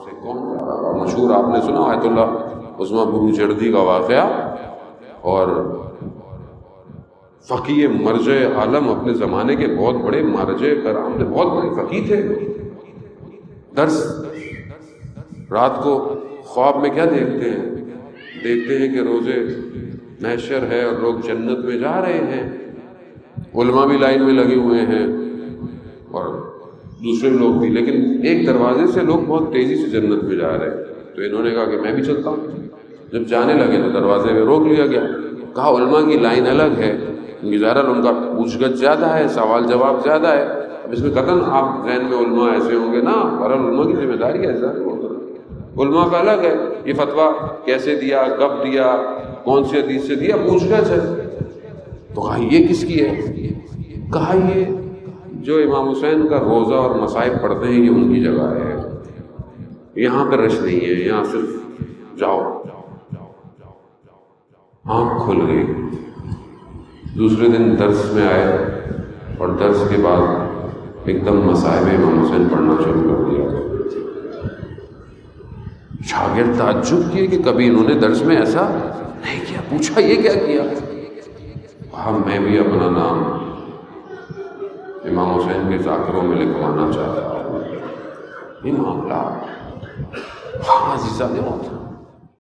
سے کون جا رہا ہوگا؟ مشہور آپ نے سنا آیت اللہ عظمیٰ بروجردی کا واقعہ، اور فقیہ مرجع عالم اپنے زمانے کے بہت بڑے مرجع کرام تھے، بہت بڑے فقیہ تھے. درس رات کو خواب میں کیا دیکھتے ہیں؟ دیکھتے ہیں کہ روزے محشر ہے اور لوگ جنت میں جا رہے ہیں، علماء بھی لائن میں لگے ہوئے ہیں اور دوسرے لوگ بھی، لیکن ایک دروازے سے لوگ بہت تیزی سے جنت میں جا رہے ہیں. تو انہوں نے کہا کہ میں بھی چلتا ہوں. جب جانے لگے تو دروازے میں روک لیا گیا. کہا علماء کی لائن الگ ہے، ظاہراً ان کا پوچھ گچھ زیادہ ہے، سوال جواب زیادہ ہے. اب اس میں قطعاً آپ ذہن میں علماء ایسے ہوں گے نا، بہرحال علماء کی ذمہ داری ہے ایسا. علماء کا الگ ہے، یہ فتویٰ کیسے دیا، کب دیا، کون سی حدیث سے دیا، پوچھ گچھ ہے. تو کہا یہ کس کی ہے؟ کہا یہ جو امام حسین کا روزہ اور مصائب پڑھتے ہیں یہ ان کی جگہ ہے، یہاں پہ رش نہیں ہے، یہاں صرف جاؤ. آنکھ کھل گئی. دوسرے دن درس میں آئے اور درس کے بعد ایک دم مصائب امام حسین پڑھنا شروع کر دیا. شاگرد تعجب کیے کہ کبھی انہوں نے درس میں ایسا نہیں کیا. پوچھا یہ کیا کیا؟ ہم میں بھی اپنا نام امام حسین کے ذاکروں میں لکھوانا چاہتا ہوں. یہ معاملہ عزیزہ نے ہوتا